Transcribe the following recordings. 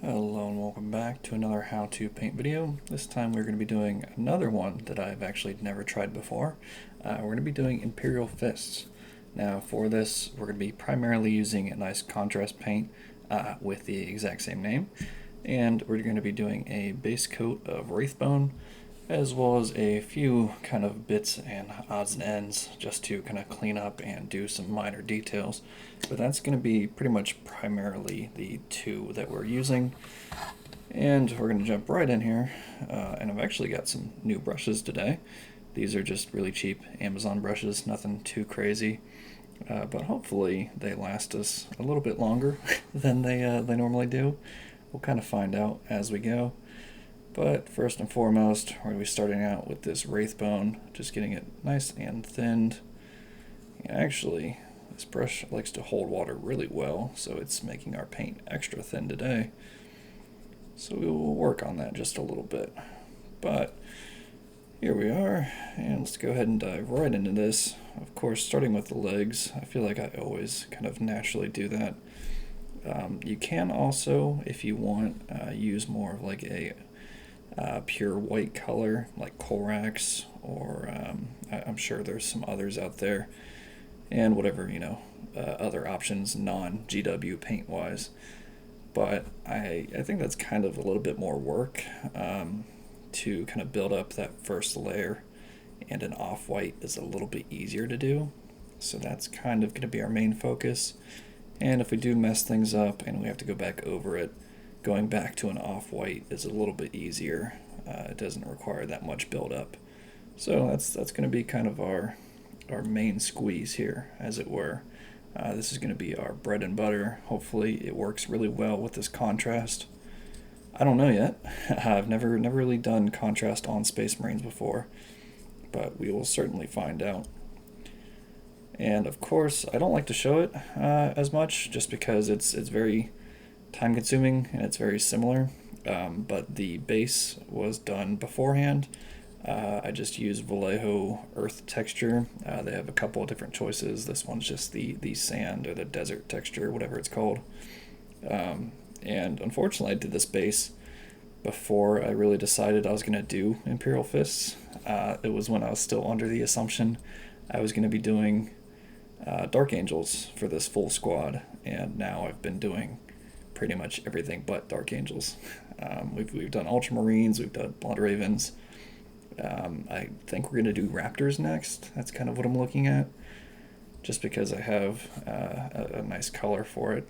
Hello and welcome back to another how to paint video. This time we're going to be doing another one that I've actually never tried before. We're going to be doing Imperial Fists. Now for this we're going to be primarily using a nice contrast paint with the exact same name, and we're going to be doing a base coat of Wraithbone as well as a few kind of bits and odds and ends just to kind of clean up and do some minor details. But that's going to be pretty much primarily the two that we're using. And we're going to jump right in here. And I've actually got some new brushes today. These are just really cheap Amazon brushes, nothing too crazy. But hopefully they last us a little bit longer than they normally do. We'll kind of find out as we go. But first and foremost, we're going to be starting out with this Wraithbone, just getting it nice and thinned. And actually, this brush likes to hold water really well, so it's making our paint extra thin today. So we will work on that just a little bit. But here we are, and let's go ahead and dive right into this. Of course, starting with the legs, I feel like I always kind of naturally do that. You can also, if you want, use more of like a pure white color like Korax, or I'm sure there's some others out there, and whatever, other options non-GW paint wise. But I think that's kind of a little bit more work to kind of build up that first layer, and an off-white is a little bit easier to do. So that's kind of going to be our main focus. And if we do mess things up and we have to go back over it, going back to an off-white is a little bit easier. It doesn't require that much build-up. So that's going to be kind of our main squeeze here, as it were. This is going to be our bread and butter. Hopefully it works really well with this contrast. I don't know yet. I've never really done contrast on Space Marines before, but we will certainly find out. And of course, I don't like to show it as much, just because it's very time consuming and it's very similar, but the base was done beforehand. I just used Vallejo earth texture. They have a couple of different choices. This one's just the sand or the desert texture, whatever it's called. And unfortunately I did this base before I really decided I was going to do Imperial Fists. It was when I was still under the assumption I was going to be doing Dark Angels for this full squad, and now I've been doing pretty much everything but Dark Angels. We've done Ultramarines, we've done Blood Ravens. I think we're going to do Raptors next. That's kind of what I'm looking at, just because I have a nice color for it.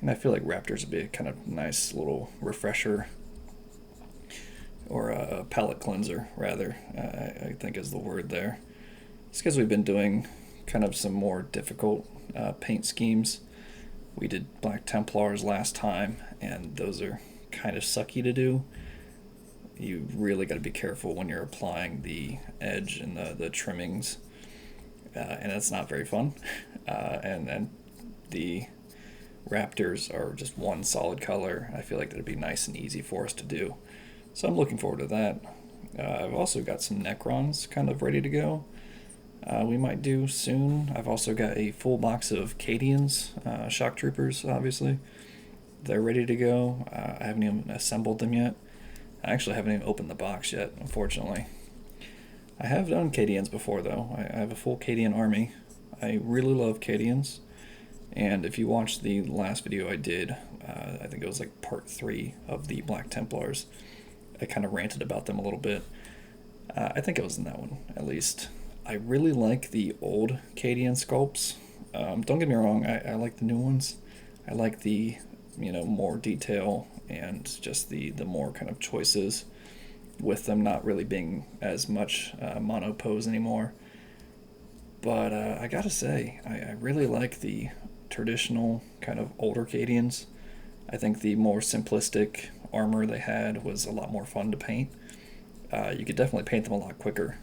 And I feel like Raptors would be a kind of nice little refresher, or a palette cleanser, rather, I think is the word there. It's because we've been doing kind of some more difficult paint schemes. We did Black Templars last time, and those are kind of sucky to do. You really got to be careful when you're applying the edge and the trimmings, and it's not very fun. And the Raptors are just one solid color. I feel like that'd be nice and easy for us to do. So I'm looking forward to that. I've also got some Necrons kind of ready to go. We might do soon. I've also got a full box of Cadians, shock troopers, obviously. They're ready to go. I haven't even assembled them yet. I actually haven't even opened the box yet, unfortunately. I have done Cadians before, though. I have a full Cadian army. I really love Cadians. And if you watched the last video I did, I think it was like part 3 of the Black Templars, I kind of ranted about them a little bit. I think it was in that one, at least. I really like the old Cadian sculpts. Don't get me wrong, I like the new ones. I like the more detail and just the more kind of choices, with them not really being as much mono pose anymore. But I gotta say, I really like the traditional kind of older Cadians. I think the more simplistic armor they had was a lot more fun to paint. You could definitely paint them a lot quicker.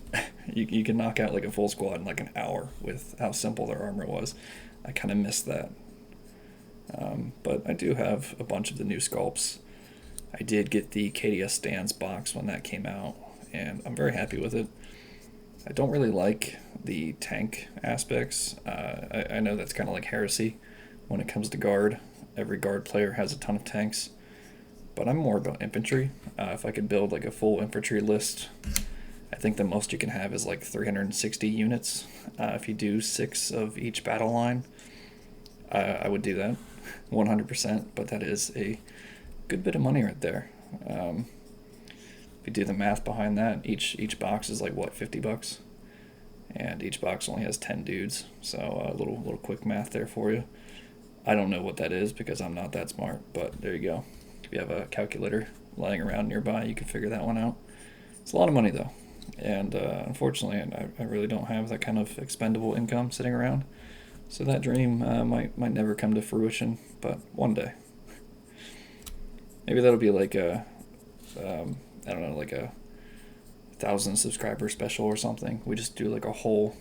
You could knock out like a full squad in like an hour with how simple their armor was. I kind of missed that. But I do have a bunch of the new sculpts. I did get the KDS Stands box when that came out, and I'm very happy with it. I don't really like the tank aspects. I know that's kind of like heresy when it comes to guard. Every guard player has a ton of tanks. but I'm more about infantry. If I could build like a full infantry list, I think the most you can have is like 360 units. If you do 6 of each battle line, I would do that 100%, but that is a good bit of money right there. If you do the math behind that, each box is like what, $50, and each box only has 10 dudes. So a little quick math there for you. I don't know what that is because I'm not that smart, but there you go. If you have a calculator lying around nearby, you can figure that one out. It's a lot of money though, and unfortunately, I really don't have that kind of expendable income sitting around. So that dream might never come to fruition, but one day. Maybe that'll be like a I don't know, like a 1,000 subscriber special or something. We just do like a whole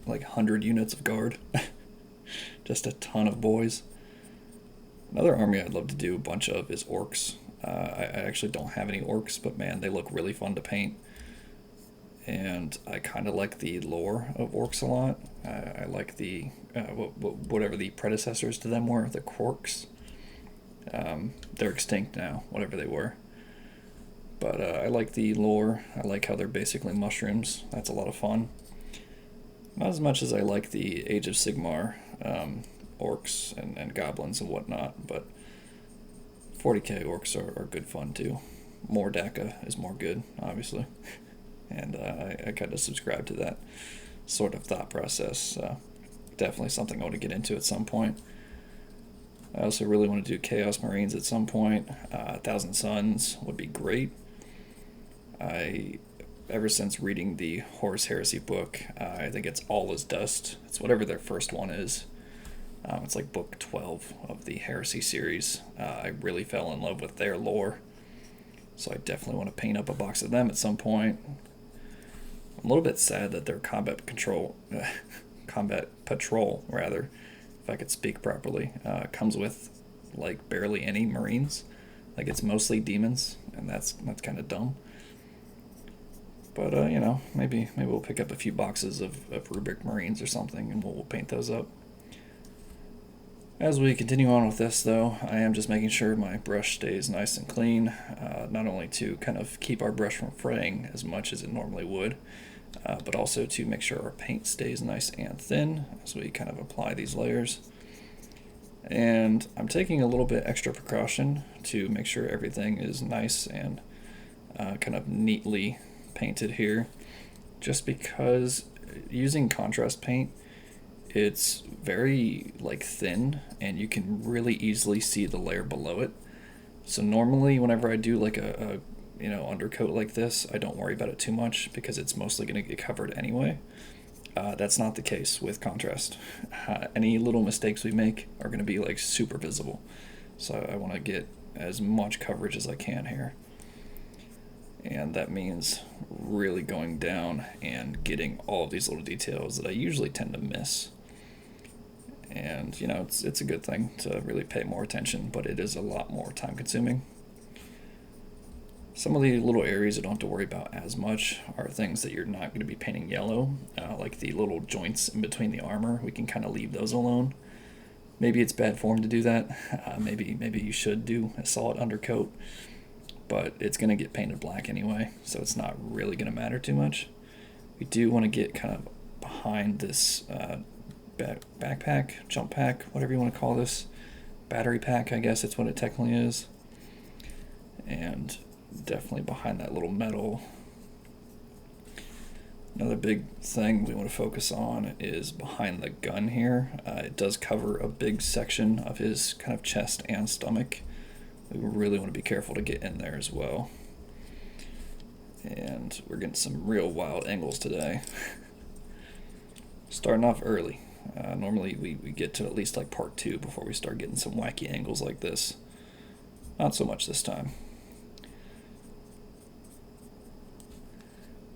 like 100 units of guard. Just a ton of boys. Another army I'd love to do a bunch of is orcs. I actually don't have any orcs, but man, they look really fun to paint. And I kind of like the lore of orcs a lot. I like the whatever the predecessors to them were, the quarks. They're extinct now, whatever they were. But I like the lore. I like how they're basically mushrooms. That's a lot of fun. Not as much as I like the Age of Sigmar orcs and goblins and whatnot, but 40k orcs are good fun too. More DACA is more good, obviously. And I kind of subscribe to that sort of thought process. Definitely something I want to get into at some point. I also really want to do Chaos Marines at some point. 1,000 Suns would be great. Ever since reading the Horus Heresy book, I think it's All Is Dust. It's whatever their first one is. It's like book 12 of the Heresy series. I really fell in love with their lore, so I definitely want to paint up a box of them at some point. I'm a little bit sad that their combat patrol, rather, if I could speak properly, comes with like barely any Marines. Like it's mostly demons, and that's kind of dumb. But you know, maybe we'll pick up a few boxes of Rubric Marines or something, and we'll paint those up. As we continue on with this, though, I am just making sure my brush stays nice and clean, not only to kind of keep our brush from fraying as much as it normally would, but also to make sure our paint stays nice and thin as we kind of apply these layers. And I'm taking a little bit extra precaution to make sure everything is nice and kind of neatly painted here, just because using contrast paint, it's very like thin and you can really easily see the layer below it. So normally whenever I do like a undercoat like this, I don't worry about it too much because it's mostly going to get covered anyway. That's not the case with contrast. Any little mistakes we make are going to be like super visible, so I want to get as much coverage as I can here. And that means really going down and getting all of these little details that I usually tend to miss. And, you know, it's a good thing to really pay more attention, but it is a lot more time consuming. Some of the little areas you don't have to worry about as much are things that you're not going to be painting yellow, like the little joints in between the armor. We can kind of leave those alone. Maybe it's bad form to do that. Maybe you should do a solid undercoat, but it's going to get painted black anyway, so it's not really going to matter too much. We do want to get kind of behind this backpack, jump pack, whatever you want to call this, battery pack, I guess it's what it technically is, and definitely behind that little metal. Another big thing we want to focus on is behind the gun here. It does cover a big section of his kind of chest and stomach. We really want to be careful to get in there as well. And we're getting some real wild angles today. Starting off early. Normally we get to at least like part 2 before we start getting some wacky angles like this. Not so much this time.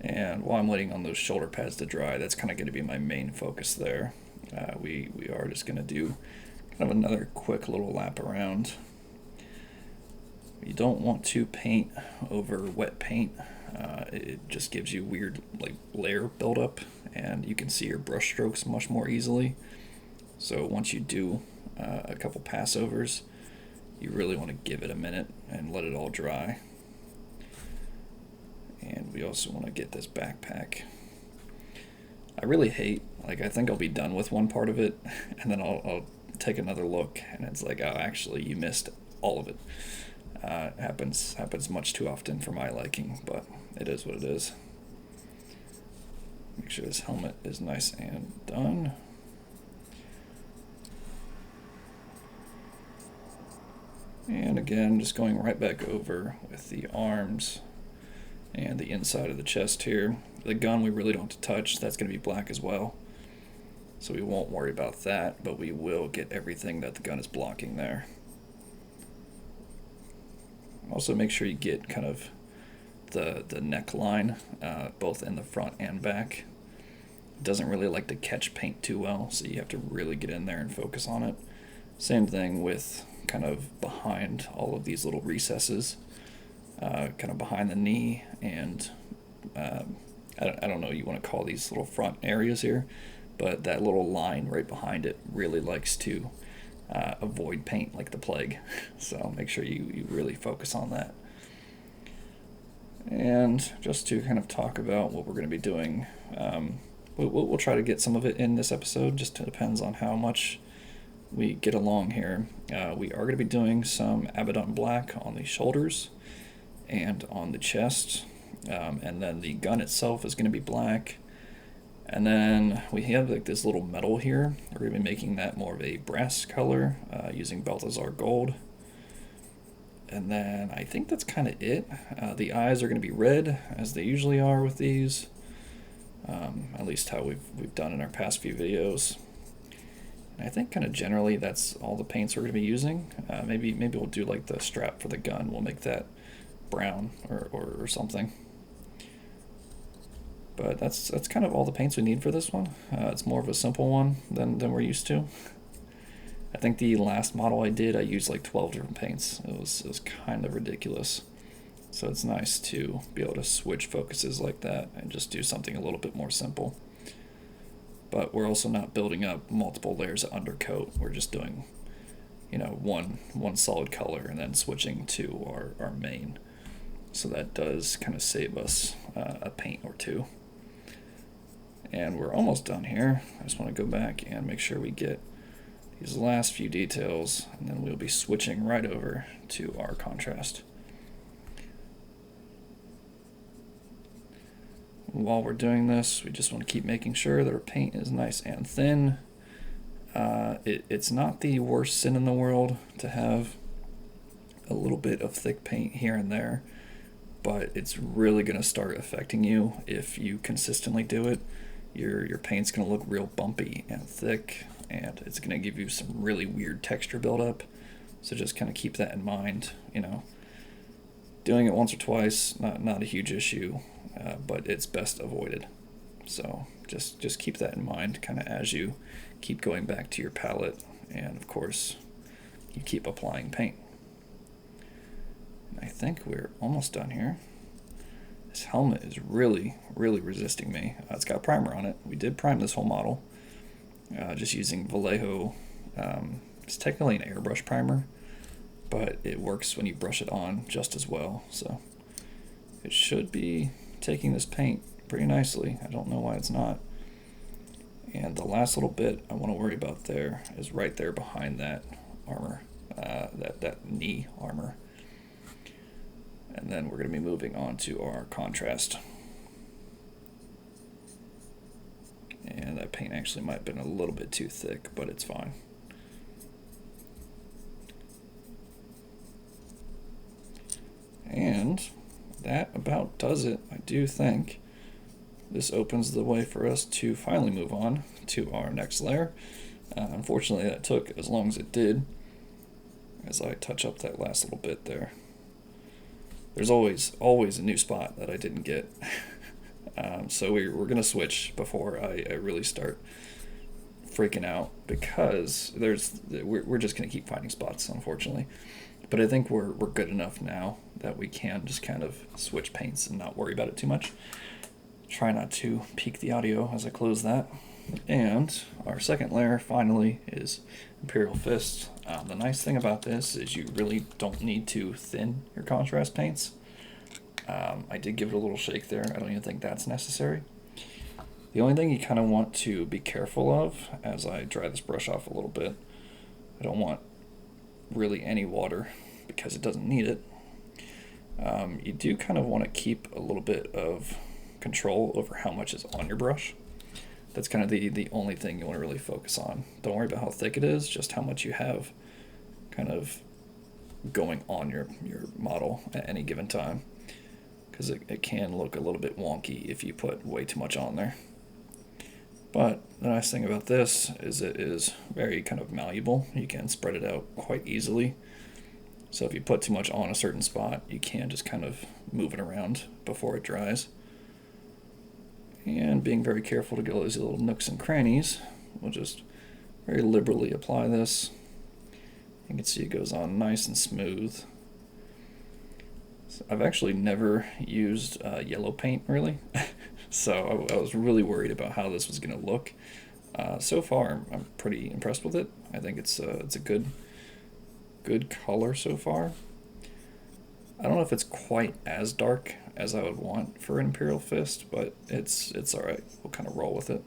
And while I'm waiting on those shoulder pads to dry, that's kind of going to be my main focus there. We are just going to do kind of another quick little lap around. You don't want to paint over wet paint. It just gives you weird like layer buildup, and you can see your brush strokes much more easily. So once you do a couple passovers, you really want to give it a minute and let it all dry. And we also want to get this backpack. I really hate, like, I think I'll be done with one part of it, and then I'll take another look, and it's like, oh, actually, you missed all of it. It happens much too often for my liking, but it is what it is. Make sure this helmet is nice and done. And again, just going right back over with the arms and the inside of the chest here. The gun we really don't have to touch. That's going to be black as well. So we won't worry about that, but we will get everything that the gun is blocking there. Also make sure you get kind of the neckline, both in the front and back. It doesn't really like to catch paint too well, so you have to really get in there and focus on it. Same thing with kind of behind all of these little recesses, kind of behind the knee, and I don't know what you want to call these little front areas here, but that little line right behind it really likes to avoid paint like the plague. So make sure you really focus on that. And just to kind of talk about what we're going to be doing, we'll try to get some of it in this episode, just depends on how much we get along here. We are going to be doing some Abaddon black on the shoulders and on the chest, and then the gun itself is going to be black. And then we have like this little metal here. We're going to be making that more of a brass color using Balthazar gold. And then I think that's kind of it. The eyes are going to be red, as they usually are with these, at least how we've done in our past few videos. And I think kind of generally that's all the paints we're going to be using. Maybe we'll do like the strap for the gun. We'll make that brown or something. But that's kind of all the paints we need for this one. It's more of a simple one than we're used to. I think the last model I did, I used like 12 different paints. It was kind of ridiculous. So it's nice to be able to switch focuses like that and just do something a little bit more simple. But we're also not building up multiple layers of undercoat. We're just doing, one solid color and then switching to our main. So that does kind of save us a paint or two. And we're almost done here. I just want to go back and make sure we get these last few details, and then we'll be switching right over to our contrast. While we're doing this, we just want to keep making sure that our paint is nice and thin. It's not the worst sin in the world to have a little bit of thick paint here and there, but it's really going to start affecting you if you consistently do it. Your paint's going to look real bumpy and thick, and it's going to give you some really weird texture buildup. So just kind of keep that in mind. Doing it once or twice, not a huge issue, but it's best avoided. So just keep that in mind kind of as you keep going back to your palette, and of course you keep applying paint. And I think we're almost done here. This helmet is really resisting me. It's got primer on it. We did prime this whole model just using Vallejo. It's technically an airbrush primer, but it works when you brush it on just as well. So it should be taking this paint pretty nicely. I don't know why it's not. And the last little bit I want to worry about there is right there behind that armor, that knee armor. And then we're going to be moving on to our contrast. And that paint actually might have been a little bit too thick, but it's fine. And that about does it, I do think. This opens the way for us to finally move on to our next layer. Unfortunately, that took as long as it did, as I touch up that last little bit there. There's always a new spot that I didn't get. So we're going to switch before I really start freaking out, because we're just going to keep finding spots, unfortunately. But I think we're good enough now that we can just kind of switch paints and not worry about it too much. Try not to peak the audio as I close that. And our second layer finally is Imperial Fists. The nice thing about this is you really don't need to thin your contrast paints. I did give it a little shake there. I don't even think that's necessary. The only thing you kind of want to be careful of, as I dry this brush off a little bit, I don't want really any water because it doesn't need it. You do kind of want to keep a little bit of control over how much is on your brush. That's kind of the only thing you want to really focus on. Don't worry about how thick it is, just how much you have kind of going on your model at any given time. Because it can look a little bit wonky if you put way too much on there. But the nice thing about this is it is very kind of malleable. You can spread it out quite easily. So if you put too much on a certain spot, you can just kind of move it around before it dries. And being very careful to get all these little nooks and crannies, we'll just very liberally apply this. You can see it goes on nice and smooth. So I've actually never used yellow paint really, so I was really worried about how this was going to look. So far, I'm pretty impressed with it. I think it's a good color so far. I don't know if it's quite as dark as I would want for an Imperial Fist, but it's alright. We'll kind of roll with it.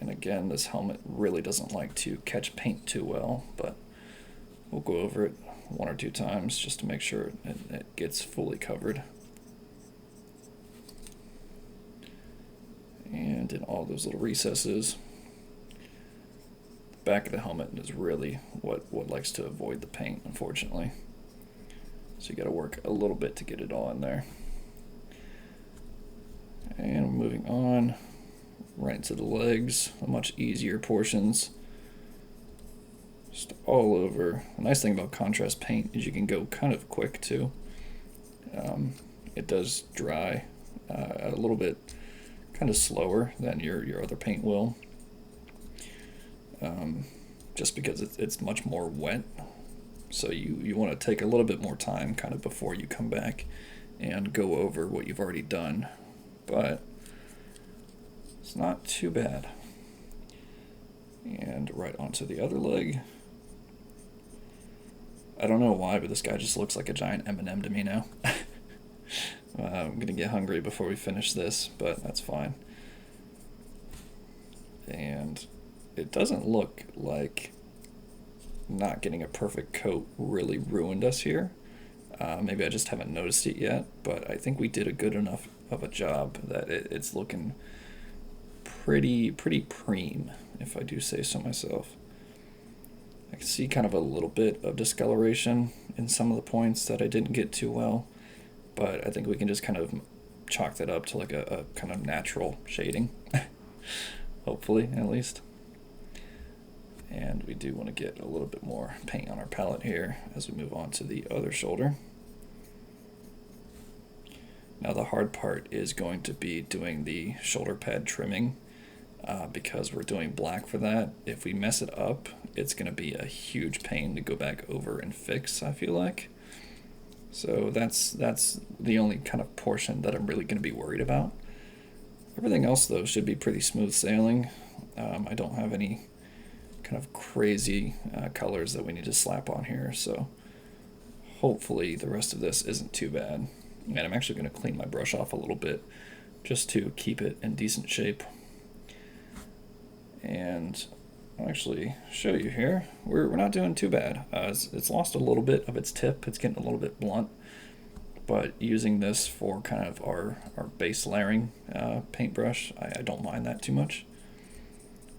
And again, this helmet really doesn't like to catch paint too well, but we'll go over it one or two times just to make sure it gets fully covered. And in all those little recesses, the back of the helmet is really what likes to avoid the paint, unfortunately. So you got to work a little bit to get it all in there. And moving on right into the legs, the much easier portions. Just all over. The nice thing about contrast paint is you can go kind of quick too. It does dry a little bit kind of slower than your other paint will. Just because it's much more wet. So you want to take a little bit more time kind of before you come back and go over what you've already done. But it's not too bad. And right onto the other leg. I don't know why, but this guy just looks like a giant M&M to me now. I'm going to get hungry before we finish this, but that's fine. And it doesn't look like not getting a perfect coat really ruined us here. Maybe I just haven't noticed it yet, but I think we did a good enough of a job that it's looking pretty preem, if I do say so myself. I can see kind of a little bit of discoloration in some of the points that I didn't get too well, but I think we can just kind of chalk that up to like a kind of natural shading, hopefully at least. And we do want to get a little bit more paint on our palette here as we move on to the other shoulder. Now the hard part is going to be doing the shoulder pad trimming because we're doing black for that. If we mess it up, it's going to be a huge pain to go back over and fix, I feel like. So that's the only kind of portion that I'm really going to be worried about. Everything else though should be pretty smooth sailing. I don't have any kind of crazy colors that we need to slap on here, so hopefully the rest of this isn't too bad. And I'm actually going to clean my brush off a little bit just to keep it in decent shape. And I'll actually show you here. We're not doing too bad. It's lost a little bit of its tip. It's getting a little bit blunt, but using this for kind of our base layering paintbrush, I don't mind that too much.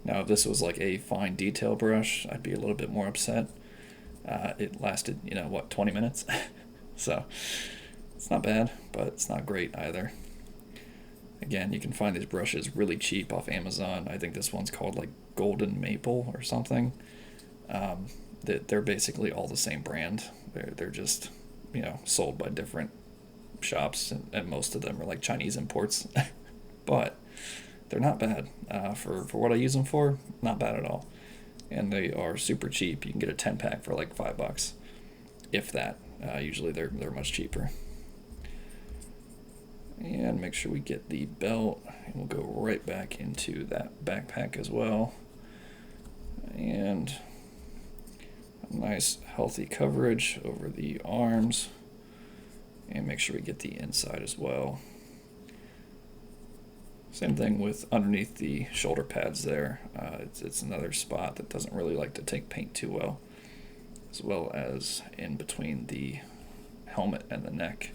Now, if this was like a fine detail brush, I'd be a little bit more upset. It lasted, 20 minutes? So, it's not bad, but it's not great either. Again, you can find these brushes really cheap off Amazon. I think this one's called like Golden Maple or something. They're basically all the same brand. They're just, sold by different shops, and most of them are like Chinese imports. But they're not bad. For what I use them for, not bad at all. And they are super cheap. You can get a 10-pack for like $5, if that. Usually they're much cheaper. And make sure we get the belt, and we'll go right back into that backpack as well. And a nice healthy coverage over the arms, and make sure we get the inside as well. Same thing with underneath the shoulder pads there. It's another spot that doesn't really like to take paint too well as in between the helmet and the neck.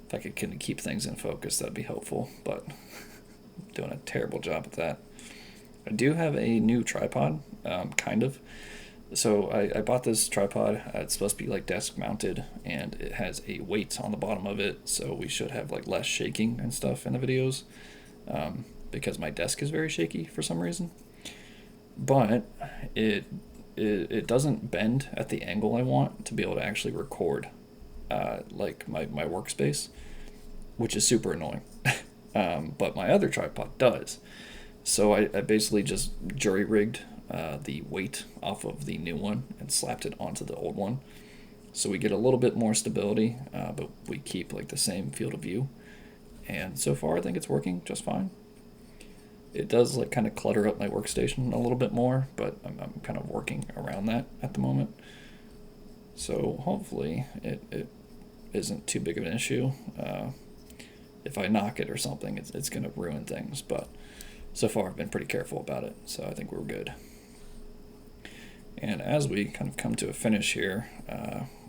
If I could keep things in focus, that'd be helpful, but I'm doing a terrible job at that. I do have a new tripod, kind of. So I bought this tripod. It's supposed to be like desk mounted, and it has a weight on the bottom of it, so we should have like less shaking and stuff in the videos, because my desk is very shaky for some reason. But it doesn't bend at the angle I want to be able to actually record, like my workspace, which is super annoying. But my other tripod does. So I basically just jury-rigged the weight off of the new one and slapped it onto the old one. So we get a little bit more stability, but we keep like the same field of view. And so far I think it's working just fine. It does like kind of clutter up my workstation a little bit more, but I'm kind of working around that at the moment. So hopefully it isn't too big of an issue. If I knock it or something, it's going to ruin things, but so far I've been pretty careful about it, so I think we're good. And as we kind of come to a finish here,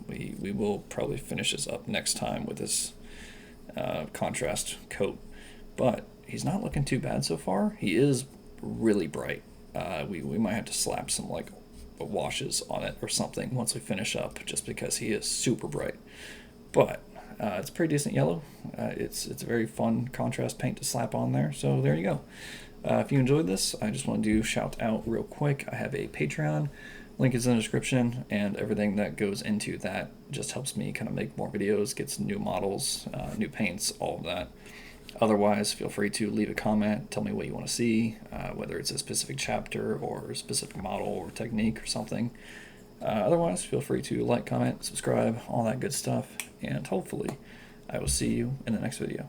we will probably finish this up next time with this contrast coat, but he's not looking too bad so far. He is really bright. We might have to slap some like washes on it or something once we finish up, just because he is super bright. But it's pretty decent yellow. It's a very fun contrast paint to slap on there, so there you go. If you enjoyed this, I just want to shout out real quick. I have a Patreon. Link is in the description, and everything that goes into that just helps me kind of make more videos, gets new models, new paints, all of that. Otherwise, feel free to leave a comment, tell me what you want to see, whether it's a specific chapter or a specific model or technique or something. Otherwise, feel free to like, comment, subscribe, all that good stuff, and hopefully I will see you in the next video.